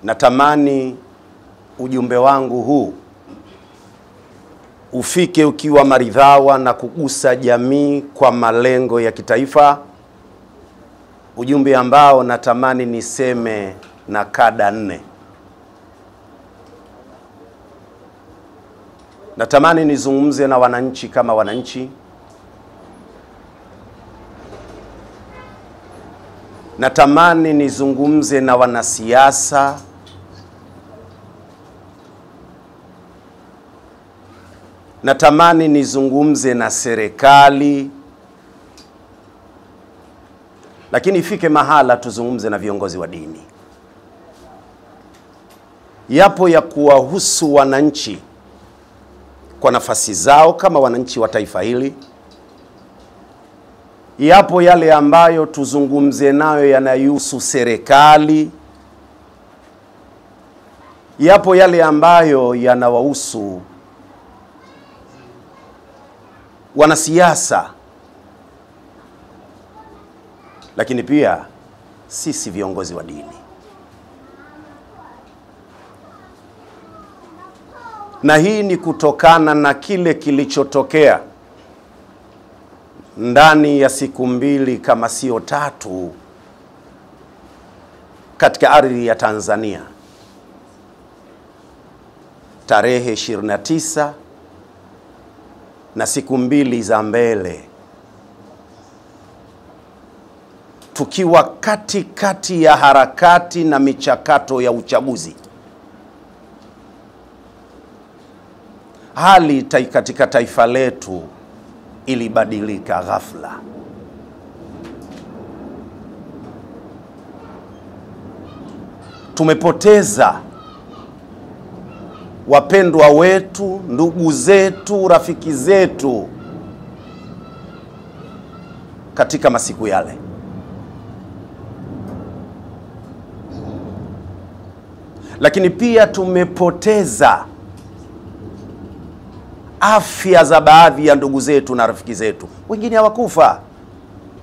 Natamani ujumbe wangu huu ufike ukiwa maridhawa na kugusa jamii kwa malengo ya kitaifa. Ujumbe ambao natamani niseme na kada 4. Natamani nizungumze na wananchi kama wananchi. Natamani nizungumze na wanasiasa. Natamani nizungumze na serikali. Lakini ifike mahala tuzungumze na viongozi wa dini. Yapo ya kuwahusu wananchi kwa nafasi zao kama wananchi wa taifa hili. Yapo yale ambayo tuzungumze nayo yanayohusu serikali. Yapo yale ambayo yanawahusu wanasiasa. Lakini pia sisi viongozi wa dini. Na hii ni kutokana na kile kilichotokea ndani ya siku 2 kama sio 3 katika ardhi ya Tanzania. Tarehe 29 na siku 2 za mbele, tukiwa katikati ya harakati na michakato ya uchaguzi. Hali katika taifa letu ilibadilika ghafla. Tumepoteza wapendwa wetu, ndugu zetu, rafiki zetu katika masiku yale. Lakini pia tumepoteza afya za baadhi ya ndugu zetu na rafiki zetu. Wengine hawakufa,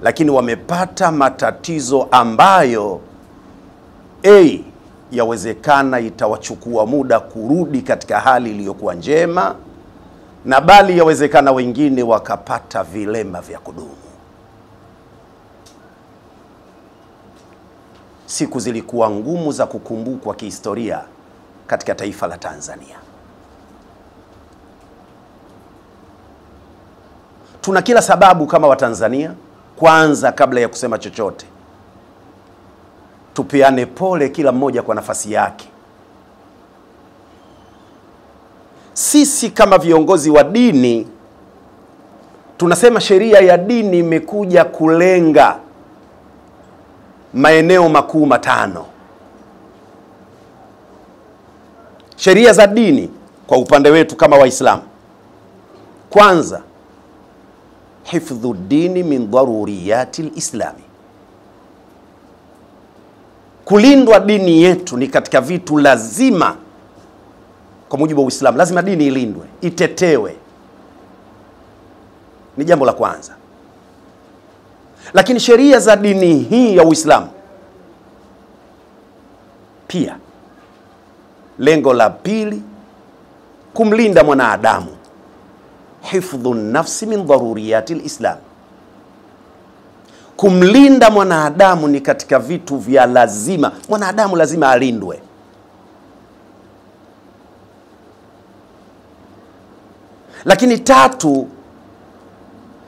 lakini wamepata matatizo ambayo yawezekana itawachukua muda kurudi katika hali iliyokuwa njema, na bali yawezekana wengine wakapata vilema vya kudumu. Siku zilikuwa ngumu za kukumbukwa kihistoria katika taifa la Tanzania. Tuna kila sababu kama Watanzania, kwanza kabla ya kusema chochote, tupeane pole kila mmoja kwa nafasi yake. Sisi kama viongozi wa dini tunasema sheria ya dini imekuja kulenga maeneo makuu 5. Sheria za dini kwa upande wetu kama Waislamu: kwanza, hifdhu dini min daruriyati al-islami. Kulindwa dini yetu ni katika vitu lazima kwa mujibu wa Uislamu. Lazima dini ilindwe, itetewe. Ni jambo la kwanza. Lakini sheria za dini hii ya Uislamu pia, lengo la pili, kumlinda mwanadamu. Hifdhu nafsi min daruriyati al-islam. Kumlinda mwanadamu ni katika vitu vya lazima. Mwanadamu lazima alindwe. Lakini tatu,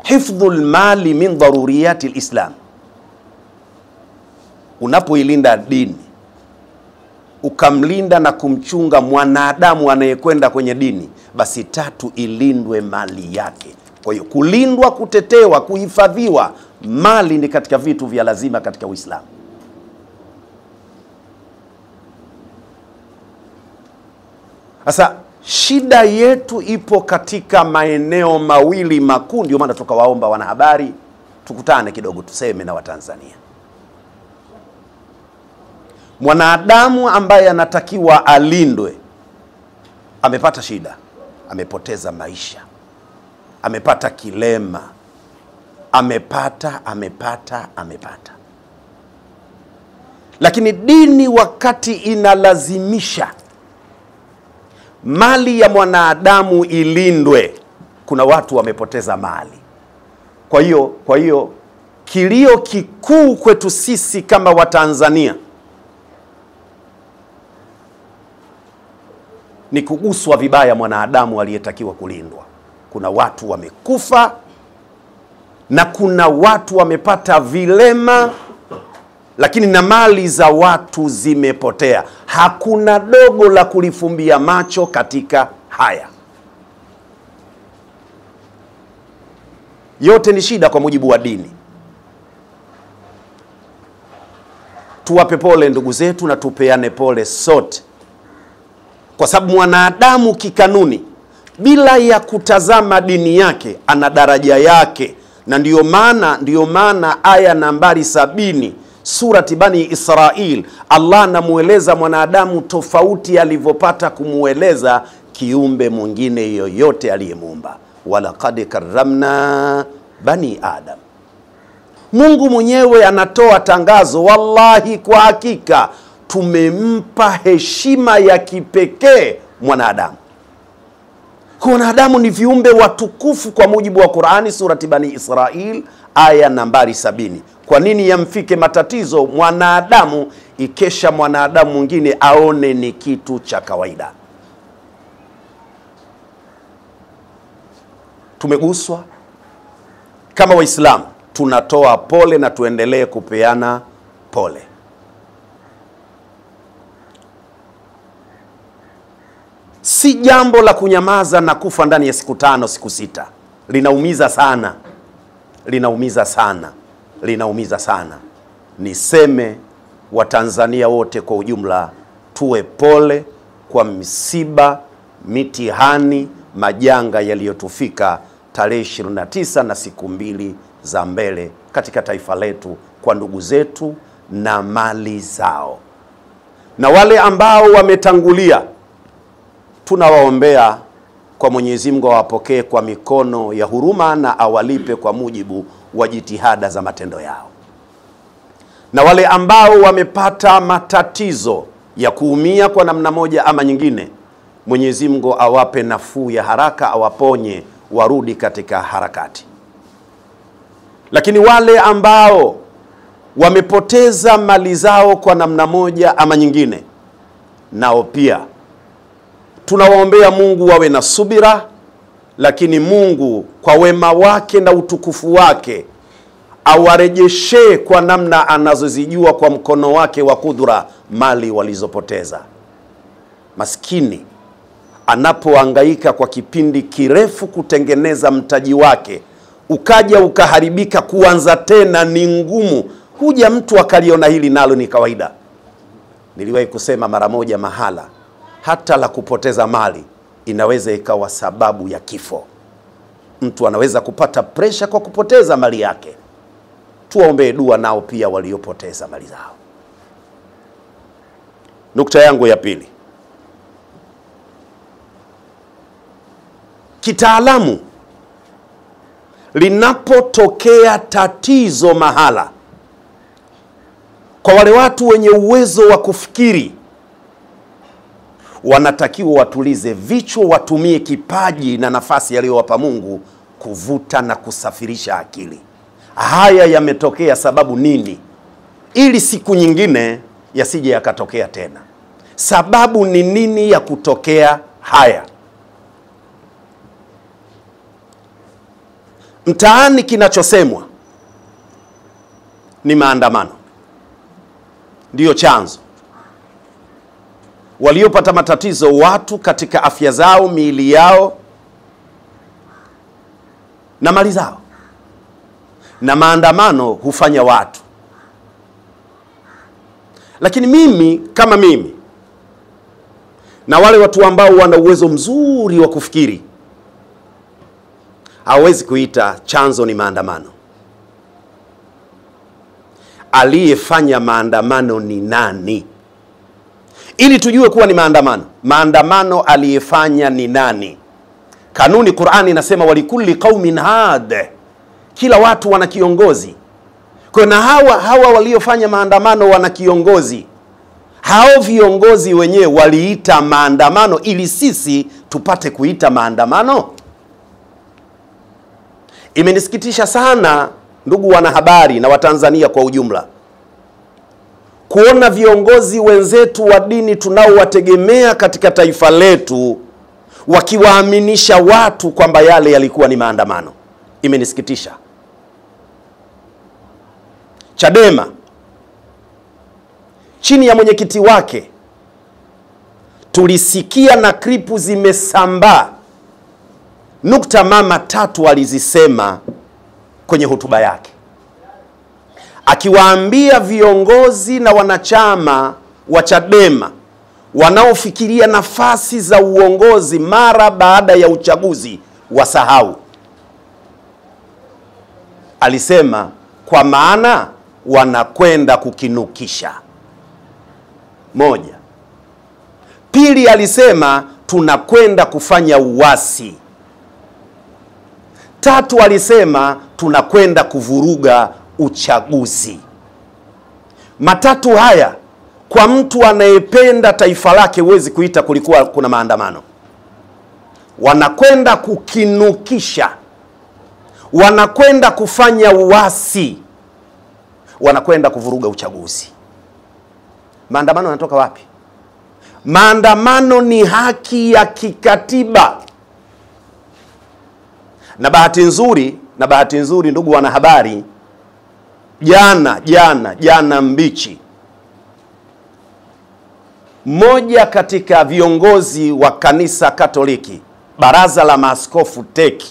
hifdhu al-mali min daruriyati al-islam. Unapoilinda dini, ukamlinda na kumchunga mwanadamu anayekwenda kwenye dini, basi tatu, ilindwe mali yake. Kwa hiyo kulindwa, kutetewa, kuhifadhiwa mali ni katika vitu vya lazima katika Uislamu. Sasa shida yetu ipo katika maeneo mawili makuu. Ndio maana tukawaomba wanahabari tukutane kidogo tuseme na Watanzania. Mwanadamu ambaye anatakiwa alindwe amepata shida, amepoteza maisha, amepata kilema, amepata. Lakini dini wakati inalazimisha mali ya mwanadamu ilindwe, kuna watu wamepoteza mali. Kwa hiyo kilio kikuu kwetu sisi kama Watanzania ni kuguswa vibaya mwanadamu aliyetakiwa kulindwa. Kuna watu wamekufa na kuna watu wamepata vilema, lakini na mali za watu zimepotea. Hakuna dogo la kulifumbia macho katika haya. Yote ni shida kwa mujibu wa dini. Tuwape pole ndugu zetu na tupeane pole sote. Kwa sababu mwanadamu kikanuni, bila ya kutazama dini yake, ana daraja yake. Na ndiyo maana aya nambari 70 surati Bani Israil, Allah anamueleza mwanadamu tofauti alivyopata kumueleza kiumbe mwingine yoyote aliyemuumba. Walaqad karramna bani Adam. Mungu mwenyewe anatoa tangazo, wallahi kwa hakika tumempa heshima ya kipekee mwanadamu. Kwa mwanadamu ni viumbe watukufu kwa mujibu wa Qur'ani, surati Bani Israil aya nambari 70. Kwa nini yamfike matatizo mwanadamu ikesha mwanadamu mwingine aone ni kitu cha kawaida? Tumeguswa kama Waislamu, tunatoa pole na tuendelee kupeana pole. Si jambo la kunyamaza na kufa ndani ya siku 5 siku 6. Linaumiza sana. Linaumiza sana. Linaumiza sana. Niseme Watanzania wote kwa ujumla tuwe pole kwa msiba, mitihani, majanga yaliyotufika tarehe 29 na siku 2 za mbele katika taifa letu, kwa ndugu zetu na mali zao. Na wale ambao wametangulia, tunawaombea kwa Mwenyezi Mungu awapokee kwa mikono ya huruma na awalipe kwa mujibu wa jitihada za matendo yao. Na wale ambao wamepata matatizo ya kuumia kwa namna moja ama nyingine, Mwenyezi Mungu awape nafuu ya haraka, awaponye, warudi katika harakati. Lakini wale ambao wamepoteza mali zao kwa namna moja ama nyingine, nao pia tunawaombea Mungu wawe na subira, lakini Mungu kwa wema wake na utukufu wake awarejeshe kwa namna anazozijua kwa mkono wake wa kudura mali walizopoteza. Maskini anapohangaika kwa kipindi kirefu kutengeneza mtaji wake, ukaja ukaharibika, kuanza tena ni ngumu. Huja mtu akaliona hili nalo ni kawaida. Niliwahi kusema mara moja mahala, hata la kupoteza mali inaweza ikawa sababu ya kifo. Mtu anaweza kupata presha kwa kupoteza mali yake. Tuwaombee dua nao pia waliopoteza mali zao. Nukta yangu ya pili, kitaalamu, linapotokea tatizo mahala, kwa wale watu wenye uwezo wa kufikiri, wanatakiwa watulize vichwa, watumie kipaji na nafasi aliyowapa Mungu kuvuta na kusafirisha akili. Haya yametokea sababu nini? Ili siku nyingine yasije yakatokea tena. Sababu ni nini ya kutokea haya? Mtaani kinachosemwa ni maandamano ndiyo chanzo. Waliopata matatizo watu katika afya zao, miili yao na mali zao. Na maandamano hufanya watu. Lakini mimi kama mimi na wale watu ambao wana uwezo mzuri wa kufikiri, hawezi kuita chanzo ni maandamano. Aliyefanya maandamano ni nani? Ili tujue kuwa ni maandamano. Maandamano aliyefanya ni nani? Kanuni Qur'ani inasema walikulli qaumin had. Kila watu wana kiongozi. Kuna hawa waliofanya maandamano wana kiongozi. Hao viongozi wenyewe waliita maandamano ili sisi tupate kuita maandamano. Imenisikitisha sana ndugu wanahabari na Watanzania kwa ujumla, kuona viongozi wenzetu wa dini tunaowategemea katika taifa letu wakiwaaminisha watu kwamba yale yalikuwa ni maandamano. Imenisikitisha. Chadema chini ya mwenyekiti wake tulisikia na klipu zimesambaa nukta mama tatu alizisema kwenye hotuba yake, akiwaambia viongozi na wanachama wa Chadema wanaofikiria nafasi za uongozi mara baada ya uchaguzi wasahau. Alisema kwa maana wanakwenda kukinukisha. Moja. Pili, alisema tunakwenda kufanya uasi. Tatu, alisema tunakwenda kuvuruga uchaguzi. Matatu haya kwa mtu anayependa taifa lake huwezi kuita kulikuwa kuna maandamano. Wanakwenda kukinukisha, wanakwenda kufanya uasi, wanakwenda kuvuruga uchaguzi. Maandamano yanatoka wapi? Maandamano ni haki ya kikatiba. Na bahati nzuri ndugu wanahabari, jana mbichi, mmoja katika viongozi wa kanisa Katoliki, baraza la maaskofu TEC,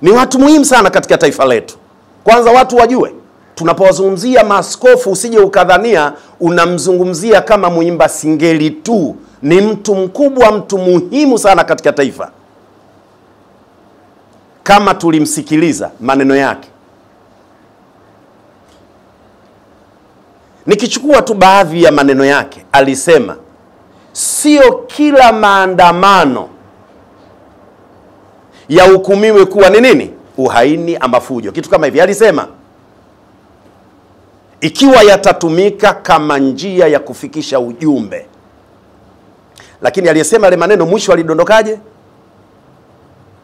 ni watu muhimu sana katika taifa letu. Kwanza watu wajue, tunapowazungumzia maaskofu usije ukadhania unamzungumzia kama muimba singeli tu. Ni mtu mkubwa, mtu muhimu sana katika taifa. Kama tulimsikiliza maneno yake, nikichukua tu baadhi ya maneno yake, alisema sio kila maandamano yahukumiwe kuwa ni nini? Uhaini ama fujo, kitu kama hivi. Alisema ikiwa yatatumika kama njia ya kufikisha ujumbe. Lakini aliyesema yale maneno mwisho alidondokaje?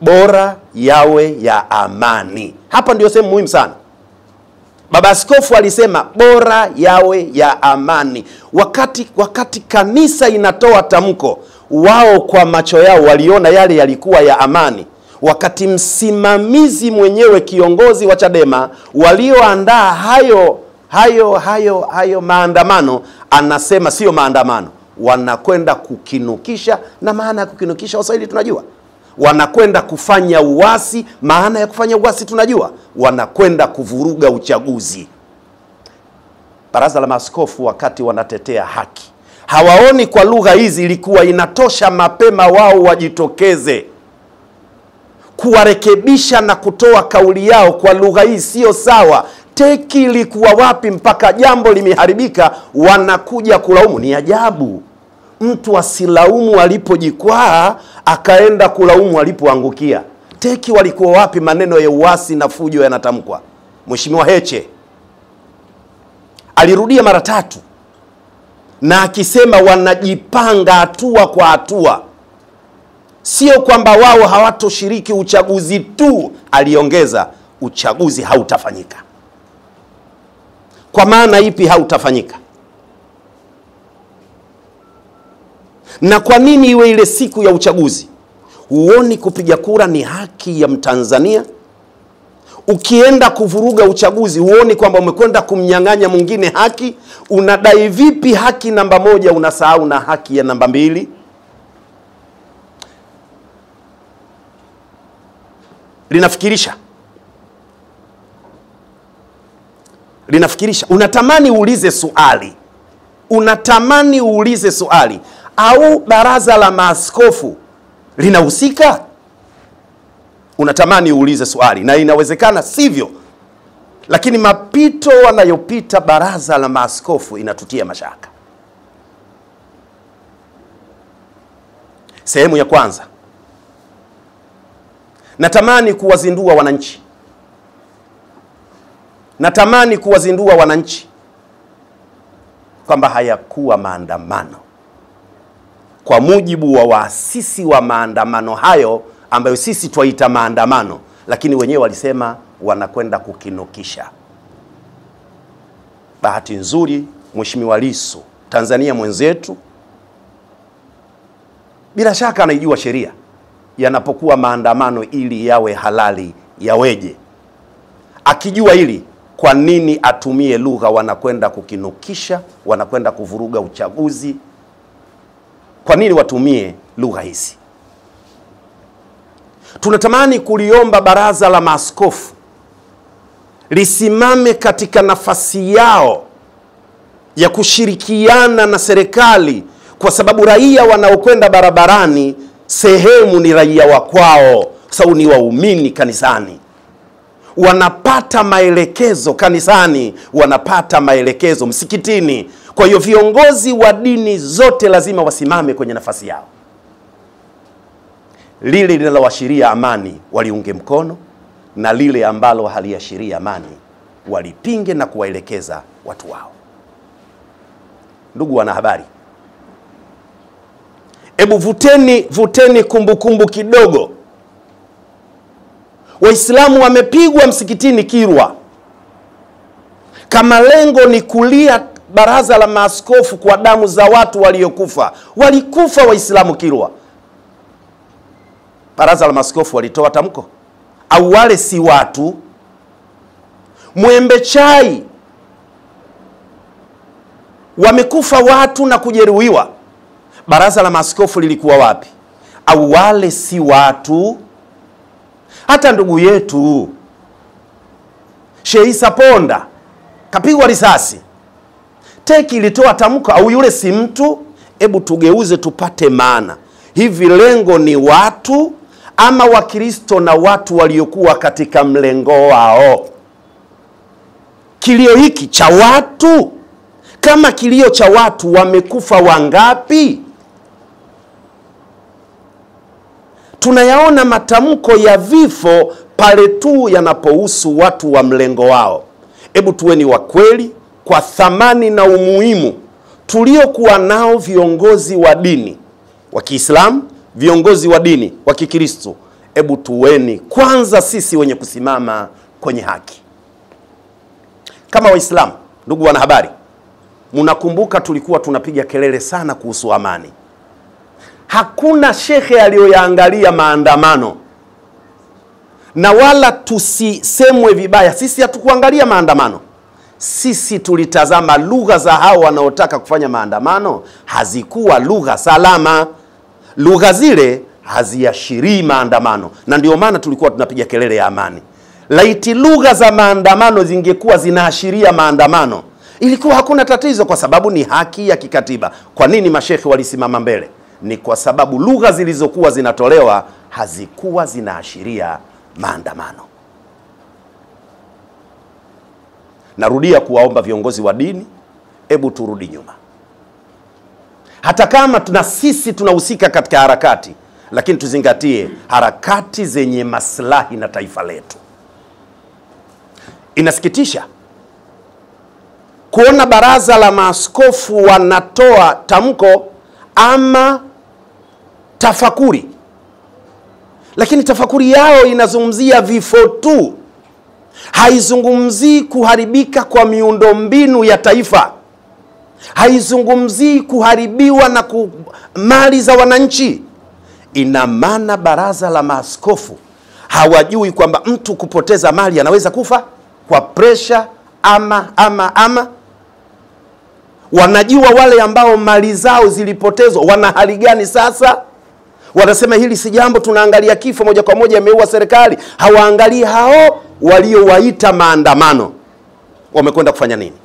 Bora yawe ya amani. Hapa ndio sehemu muhimu sana. Baba Askofu alisema bora yawe ya amani. Wakati kanisa inatoa tamko, wao kwa macho yao waliona yale yalikuwa ya amani. Wakati msimamizi mwenyewe, kiongozi wa Chadema, walioandaa hayo maandamano, anasema sio maandamano, wanakwenda kukinukisha. Na maana ya kukinukisha Waswahili tunajua, wanakwenda kufanya uasi. Maana ya kufanya uasi tunajua, wanakwenda kuvuruga uchaguzi. Baraza la maaskofu wakati wanatetea haki, hawaoni kwa lugha hizi ilikuwa inatosha mapema wao wajitokeze kuwarekebisha na kutoa kauli yao kwa lugha hii sio sawa. TEC ilikuwa wapi mpaka jambo limeharibika wanakuja kulaumu? Ni ajabu mtu asilaumu alipojikwaa akaenda kulaumu alipoangukia. TEC walikuwa wapi maneno ya uasi na fujo yanatamkwa? Mheshimiwa Heche alirudia mara 3 na akisema wanajipanga hatua kwa hatua, sio kwamba wao hawatoshiriki uchaguzi tu. Aliongeza uchaguzi hautafanyika. Kwa maana ipi hautafanyika? Na kwa nini iwe ile siku ya uchaguzi? Huoni kupiga kura ni haki ya Mtanzania? Ukienda kuvuruga uchaguzi, huoni kwamba umekwenda kumnyang'anya mwingine haki? Unadai vipi haki namba 1 unasahau na haki ya namba 2? Linafikirisha. Unatamani uulize swali, au baraza la maaskofu linahusika? Unatamani uulize swali, na inawezekana sivyo, lakini mapito wanayopita baraza la maaskofu inatutia mashaka. Sehemu ya kwanza, natamani kuwazindua wananchi natamani kuwazindua wananchi kwamba hayakuwa maandamano kwa mujibu wa waasisi wa maandamano hayo ambayo sisi twaita maandamano, lakini wenyewe walisema wanakwenda kukinukisha. Bahati nzuri Mheshimiwa Lissu, Tanzania mwenzetu, bila shaka anaijua sheria yanapokuwa maandamano ili yawe halali yaweje. Akijua hili, kwa nini atumie lugha wanakwenda kukinukisha, wanakwenda kuvuruga uchaguzi? Kwa nini watumie lugha hizi? Tunatamani kuliomba baraza la maaskofu lisimame katika nafasi yao ya kushirikiana na serikali, kwa sababu raia wanaokwenda barabarani sehemu ni raia wa kwao, sababu ni waumini kanisani, wanapata maelekezo kanisani, wanapata maelekezo msikitini. Kwa hiyo viongozi wa dini zote lazima wasimame kwenye nafasi yao. Lile linaloashiria amani waliunge mkono, na lile ambalo haliashiria amani walipinge na kuwaelekeza watu wao. Ndugu wanahabari, hebu vuteni kumbukumbu kidogo. Waislamu wamepigwa msikitini Kilwa. Kama lengo ni kulia baraza la maaskofu kwa damu za watu waliokufa, walikufa Waislamu Kilwa, baraza la maaskofu walitoa tamko? Au wale si watu? Mwembe Chai wamekufa watu na kujeruhiwa, baraza la maaskofu lilikuwa wapi? Au wale si watu? Hata ndugu yetu Sheikh Issa Ponda kapigwa risasi, teki ilitoa tamko? Au yule si mtu? Hebu tugeuze tupate maana. Hivi lengo ni watu ama Wakristo na watu waliokuwa katika mlengo wao? Kilio hiki cha watu, kama kilio cha watu, wamekufa wangapi? Tunayaona matamko ya vifo pale tu yanapohusu watu wa mlengo wao. Hebu tuweni wa kweli kwa thamani na umuhimu tuliokuwa nao viongozi wa dini wa Kiislamu, viongozi wa dini wa Kikristo. Hebu tuweni kwanza sisi wenye kusimama kwenye haki. Kama Waislamu, ndugu wanahabari, mnakumbuka tulikuwa tunapiga kelele sana kuhusu amani. Hakuna shekhe aliyoyaangalia maandamano, na wala tusisemwe vibaya, sisi hatukuangalia maandamano. Sisi tulitazama lugha za hao wanaotaka kufanya maandamano, hazikuwa lugha salama. Lugha zile haziashirii maandamano, na ndio maana tulikuwa tunapiga kelele ya amani. Laiti lugha za maandamano zingekuwa zinaashiria maandamano, ilikuwa hakuna tatizo, kwa sababu ni haki ya kikatiba. Kwa nini mashekhe walisimama mbele? Ni kwa sababu lugha zilizokuwa zinatolewa hazikuwa zinaashiria maandamano. Narudia kuwaomba viongozi wa dini, hebu turudi nyuma. Hata kama sisi tunahusika katika harakati, lakini tuzingatie harakati zenye maslahi na taifa letu. Inasikitisha kuona baraza la maaskofu wanatoa tamko ama tafakuri, lakini tafakuri yao inazungumzia vifo tu, haizungumzii kuharibika kwa miundombinu ya taifa, haizungumzii kuharibiwa na mali za wananchi. Ina maana baraza la maaskofu hawajui kwamba mtu kupoteza mali anaweza kufa kwa presha ama wanajua wale ambao mali zao zilipotezwa wana hali gani sasa? Wanasema hili si jambo, tunaangalia kifo moja kwa moja imeua serikali. Hawaangalii hao waliowaita maandamano wamekwenda kufanya nini.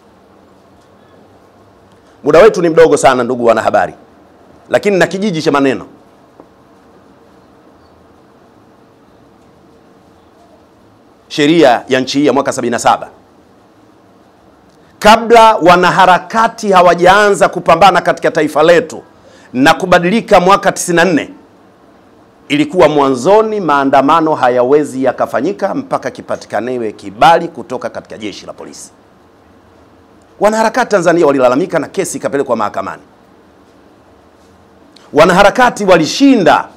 Muda wetu ni mdogo sana ndugu wanahabari, lakini na kijiji cha maneno. Sheria ya nchi hii ya mwaka 77, kabla wanaharakati hawajaanza kupambana katika taifa letu na kubadilika mwaka 94, ilikuwa mwanzoni maandamano hayawezi yakafanyika mpaka kipatikaniwe kibali kutoka katika jeshi la polisi. Wanaharakati Tanzania walilalamika na kesi ikapelekwa mahakamani. Wanaharakati walishinda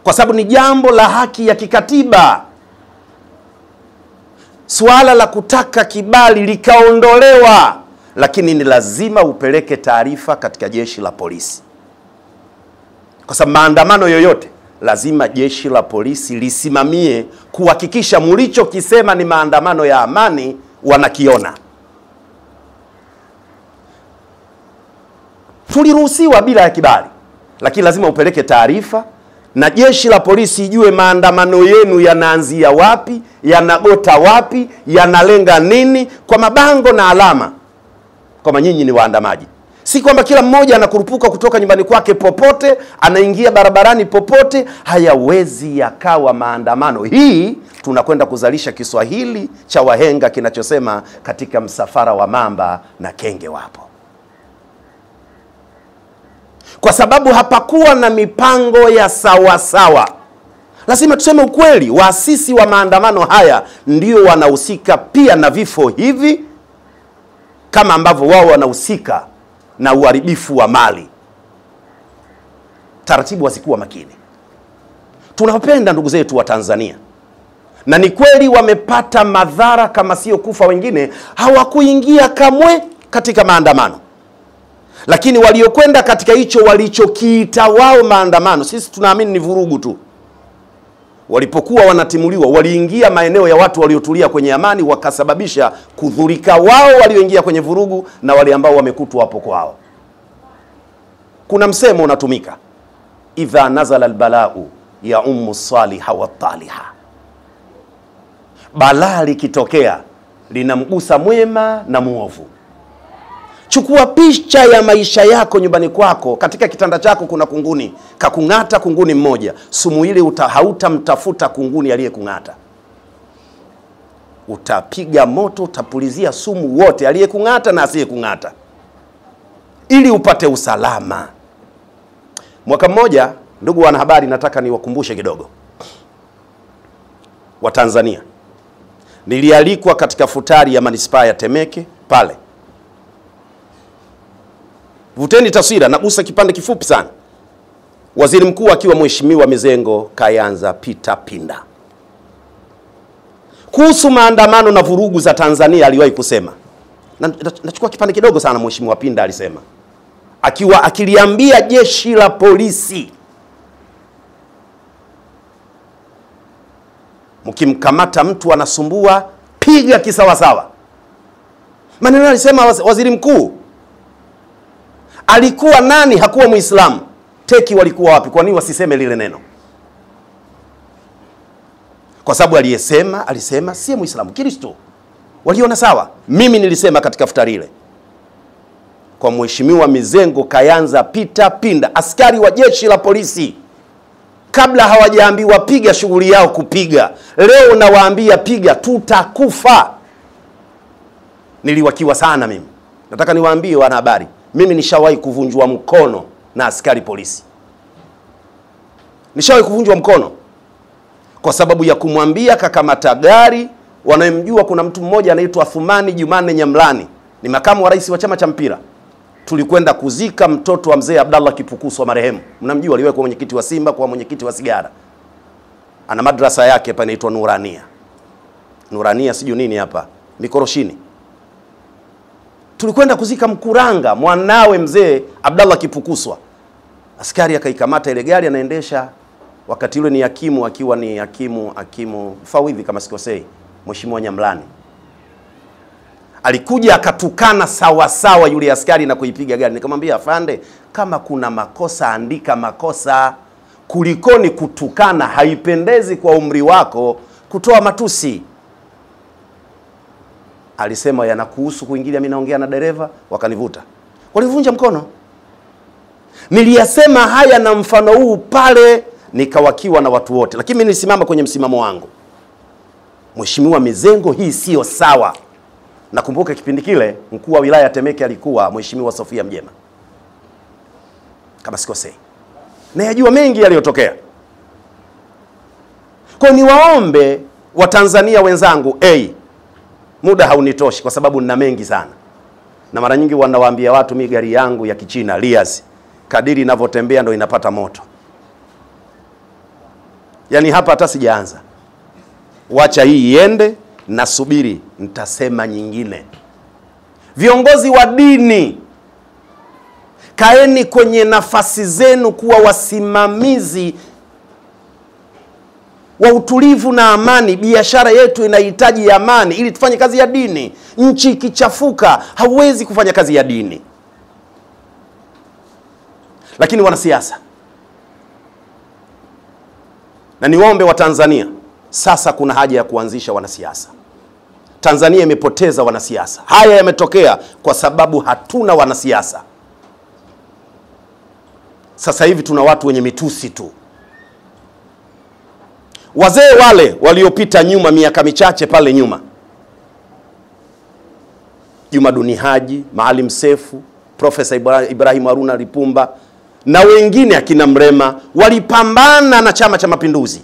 kwa sababu ni jambo la haki ya kikatiba. Suala la kutaka kibali likaondolewa, lakini ni lazima upeleke taarifa katika jeshi la polisi. Kwa sababu maandamano yoyote lazima jeshi la polisi lisimamie kuhakikisha mlichokisema ni maandamano ya amani wanakiona. Tuliruhusiwa bila ya kibali, lakini lazima upeleke taarifa na jeshi la polisi ijue maandamano yenu yanaanzia wapi, yanagota wapi, yanalenga nini, kwa mabango na alama, kama nyinyi ni waandamaji. Si kwamba kila mmoja anakurupuka kutoka nyumbani kwake popote, anaingia barabarani popote. Hayawezi yakawa maandamano. Hii tunakwenda kuzalisha Kiswahili cha wahenga kinachosema katika msafara wa mamba na kenge wapo. Kwa sababu hapakuwa na mipango ya sawa. Lazima tuseme ukweli, waasisi wa maandamano haya ndio wanahusika pia na vifo hivi, kama ambavyo wao wanahusika na uharibifu wa mali. Taratibu wasikuwa makini. Tunawapenda ndugu zetu wa Tanzania, na ni kweli wamepata madhara, kama sio kufa wengine hawakuingia kamwe katika maandamano. Lakini waliokwenda katika hicho walichokiita wao maandamano, sisi tunaamini ni vurugu tu. Walipokuwa wanatimuliwa, waliingia maeneo ya watu waliotulia kwenye amani, wakasababisha kudhurika wao walioingia kwenye vurugu na wale ambao wamekutwa hapo kwao. Kuna msemo unatumika, idha nazala albalau ya ummu saliha wa taliha. Balaa likitokea linamgusa mwema na muovu. Chukua picha ya maisha yako nyumbani kwako, katika kitanda chako kuna kunguni, kakungata kunguni mmoja. Sumu ile hautamtafuta kunguni aliyekungata. Utapiga moto, utapulizia sumu wote, aliyekungata na asiyekungata, ili upate usalama. Mwaka mmoja, ndugu wanahabari, nataka niwakumbushe kidogo wa Tanzania. Nilialikwa katika futari ya manispaa ya Temeke pale. Vuteni taswira, nagusa kipande kifupi sana. Waziri mkuu akiwa Mheshimiwa Mizengo Kayanza Peter Pinda, kuhusu maandamano na vurugu za Tanzania aliwahi kusema, nachukua kipande kidogo sana. Mheshimiwa Pinda alisema, akiwa akiliambia jeshi la polisi, mkimkamata mtu anasumbua, piga kisawasawa. Maneno alisema waziri mkuu. Alikuwa nani? Hakuwa Muislamu. Teki walikuwa wapi? Kwa nini wasiseme lile neno? Kwa sababu alisema si Muislamu, Kristo. Waliona sawa. Mimi nilisema katika futari ile, kwa Mheshimiwa Mizengo Kayanza Peter Pinda, askari wa jeshi la polisi, kabla hawajaambiwa piga, shughuli yao kupiga. Leo nawaambia piga, tutakufa. Niliwakiwa sana mimi. Nataka niwaambie wanahabari, mimi nishawahi kuvunjwa mkono na askari polisi. Nishawahi kuvunjwa mkono kwa sababu ya kumwambia kakamata gari. Wanayemjua, kuna mtu mmoja anaitwa Thumani Jumane Nyamlani, ni makamu wa rais wa chama cha mpira. Tulikwenda kuzika mtoto wa mzee Abdallah Kipukuso marehemu. Mnamjua, aliwahi kuwa mwenyekiti wa Simba, kwa mwenyekiti wa Sigara. Ana madrasa yake hapa inaitwa Nurania siju nini hapa Mikoroshini. Tulikwenda kuzika Mkuranga, mwanawe mzee Abdallah Kipukuswa. Askari akaikamata ile gari, anaendesha. Wakati ule ni hakimu, akiwa ni hakimu Fawidhi kama sikosei, Mheshimiwa Nyamlani. Alikuja akatukana sawa yule askari na kuipiga gari. Nikamwambia, afande, kama kuna makosa andika makosa, kulikoni kutukana. Haipendezi kwa umri wako kutoa matusi. Alisema, yanakuhusu kuingilia, mimi naongea na dereva. Wakanivuta, walivunja mkono. Niliyasema haya na mfano huu pale, nikawakiwa na watu wote, lakini mimi nilisimama kwenye msimamo wangu. Mheshimiwa Mizengo, hii sio sawa. Nakumbuka kipindi kile mkuu wa wilaya ya Temeke alikuwa Mheshimiwa Sofia Mjema kama sikosei. na yajua mengi yaliyotokea. Kwa niwaombe Watanzania wenzangu, muda haunitoshi kwa sababu nina mengi sana. Na mara nyingi wanawaambia watu, mimi gari yangu ya Kichina Liaz, kadiri inavyotembea ndio inapata moto. Yaani hapa hata sijaanza. Wacha hii iende, nasubiri nitasema nyingine. Viongozi wa dini, kaeni kwenye nafasi zenu kuwa wasimamizi wa utulivu na amani. Biashara yetu inahitaji amani ili tufanye kazi ya dini. Nchi ikichafuka hauwezi kufanya kazi ya dini. Lakini wanasiasa, na niwaombe wa Tanzania, sasa kuna haja ya kuanzisha wanasiasa. Tanzania imepoteza wanasiasa. Haya yametokea kwa sababu hatuna wanasiasa. Sasa hivi tuna watu wenye mitusi tu. Wazee wale waliopita nyuma, miaka michache pale nyuma, Juma Duni Haji, Maalim Sefu, Profesa Ibrahim Haruna Lipumba na wengine akina Mrema walipambana na Chama cha Mapinduzi.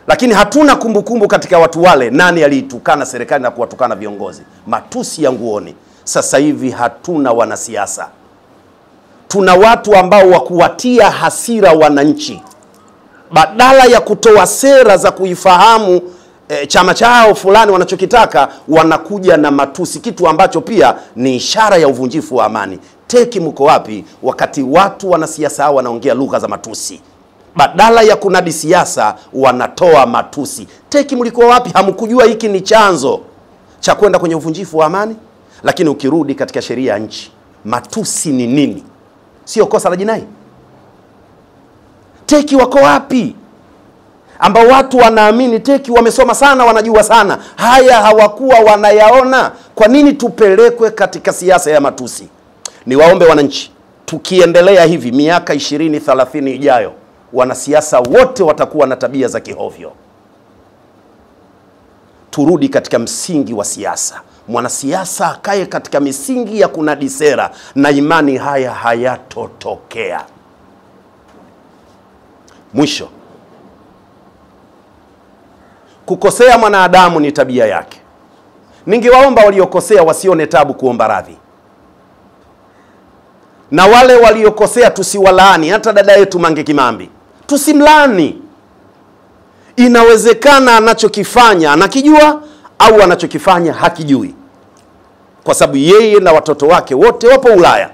Lakini hatuna kumbukumbu katika watu wale nani aliitukana serikali na kuwatukana viongozi. Matusi ya nguoni. Sasa hivi hatuna wanasiasa. Tuna watu ambao wakuwatia hasira wananchi. Badala ya kutoa sera za kuifahamu chama chao fulani wanachokitaka, wanakuja na matusi, kitu ambacho pia ni ishara ya uvunjifu wa amani. Teki mko wapi wakati watu wanasiasa hao wanaongea lugha za matusi? Badala ya kunadi siasa wanatoa matusi. Teki mlikuwa wapi? Hamkujua hiki ni chanzo cha kwenda kwenye uvunjifu wa amani? Lakini ukirudi katika sheria ya nchi, matusi ni nini? Sio kosa la jinai. Teki wako wapi? Ambao watu wanaamini teki wamesoma sana, wanajua sana. Haya hawakuwa wanayaona. Kwa nini tupelekwe katika siasa ya matusi? Niwaombe wananchi, tukiendelea hivi miaka 20-30 ijayo, wanasiasa wote watakuwa na tabia za kihovyo. Turudi katika msingi wa siasa. Mwanasiasa akae katika misingi ya kunadi sera, na imani haya hayatotokea. Mwisho, kukosea mwanadamu ni tabia yake. Ningewaomba waliokosea wasione tabu kuomba radhi. Na wale waliokosea tusiwalaani. Hata dada yetu Mange Kimambi, tusimlaani. Inawezekana anachokifanya anakijua au anachokifanya hakijui. Kwa sababu yeye na watoto wake wote wapo Ulaya.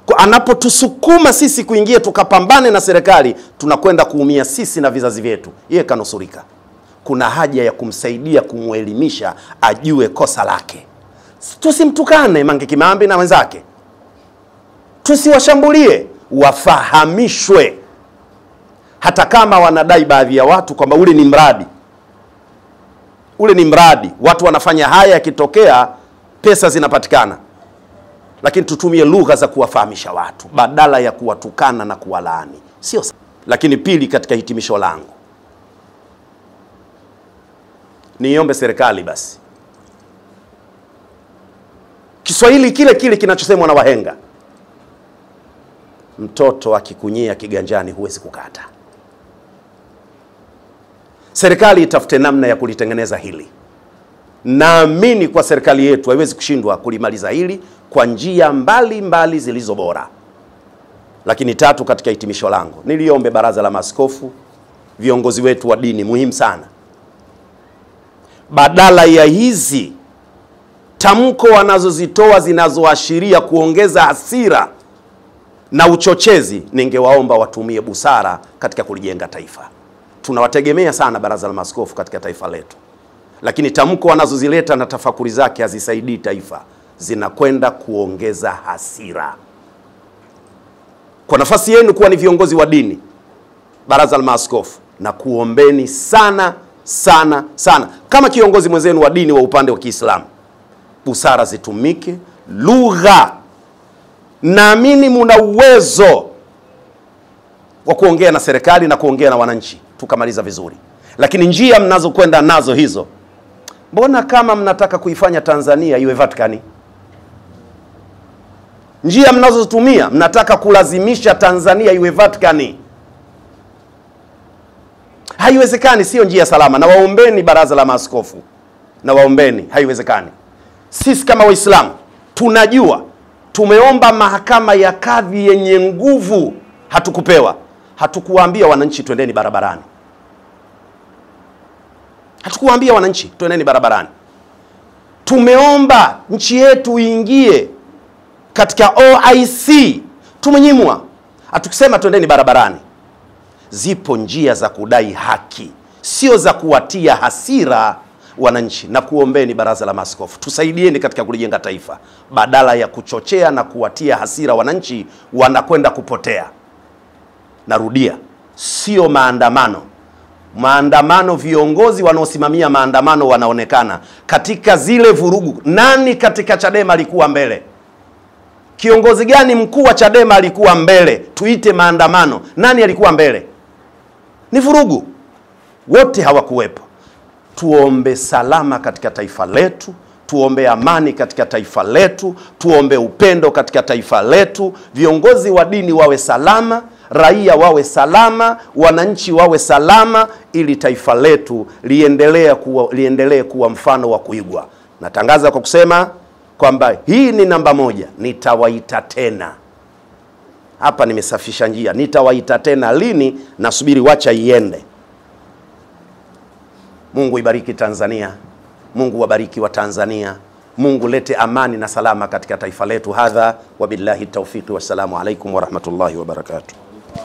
Kwa anapotusukuma sisi kuingia tukapambane na serikali, tunakwenda kuumia sisi na vizazi vyetu. Yeye kanusurika. Kuna haja ya kumsaidia, kumuelimisha, ajue kosa lake. Tusimtukane Mange Kimambi na wenzake. Tusiwashambulie, wafahamishwe. Hata kama wanadai baadhi ya watu kwamba ule ni mradi. Ule ni mradi. Watu wanafanya haya, yakitokea pesa zinapatikana. Lakini tutumie lugha za kuwafahamisha watu badala ya kuwatukana na kuwalaani. Sio. Lakini pili, katika hitimisho langu, niombe serikali basi. Kiswahili kile kile kinachosemwa na wahenga, mtoto akikunyia kiganjani huwezi kukata. Serikali itafute namna ya kulitengeneza hili. Naamini kwa serikali yetu haiwezi kushindwa kulimaliza hili kwa njia mbali zilizo bora. Lakini tatu, katika hitimisho langu, niliombe baraza la maaskofu, viongozi wetu wa dini, muhimu sana, badala ya hizi tamko wanazozitoa zinazoashiria kuongeza hasira na uchochezi, ningewaomba watumie busara katika kulijenga taifa. Tunawategemea sana baraza la maaskofu katika taifa letu. Lakini tamko wanazozileta na tafakuri zake hazisaidii taifa, zinakwenda kuongeza hasira. Kwa nafasi yenu kuwa ni viongozi wa dini, baraza la maaskofu, na kuombeni sana kama kiongozi mwenzenu wa dini wa upande wa Kiislamu, busara zitumike, lugha. Naamini muna uwezo wa kuongea na serikali na kuongea na wananchi, tukamaliza vizuri. Lakini njia mnazokwenda nazo hizo, mbona kama mnataka kuifanya Tanzania iwe Vatikani? Njia mnazotumia, mnataka kulazimisha Tanzania iwe Vatican. Haiwezekani, sio njia salama. Na waombeni baraza la maaskofu, na waombeni, haiwezekani. Sisi kama Waislamu tunajua, tumeomba mahakama ya kadhi yenye nguvu, hatukupewa. Hatukuwaambia wananchi twendeni barabarani. Hatukuwaambia wananchi twendeni barabarani. Tumeomba nchi yetu iingie katika OIC, tumenyimwa. Hatukusema twendeni barabarani. Zipo njia za kudai haki, sio za kuwatia hasira wananchi. Na kuombeni baraza la maaskofu, tusaidieni katika kulijenga taifa, badala ya kuchochea na kuwatia hasira wananchi, wanakwenda kupotea. Narudia, sio maandamano. Maandamano, viongozi wanaosimamia maandamano wanaonekana katika zile vurugu. Nani katika Chadema alikuwa mbele? Kiongozi gani mkuu wa Chadema alikuwa mbele? Tuite maandamano, nani alikuwa mbele? Ni vurugu. Wote hawakuwepo. Tuombe salama katika taifa letu, tuombe amani katika taifa letu, tuombe upendo katika taifa letu. Viongozi wa dini wawe salama, raia wawe salama, wananchi wawe salama, ili taifa letu liendelee kuwa mfano wa kuigwa. Natangaza kwa kusema kwamba hii ni namba 1. Nitawaita tena. Hapa nimesafisha njia. Nitawaita tena lini? Nasubiri, wacha iende. Mungu ibariki Tanzania. Mungu wabariki wa Tanzania. Mungu lete amani na salama katika taifa letu. Hadha wabillahi tawfiqi, wassalamu alaikum warahmatullahi wabarakatuh.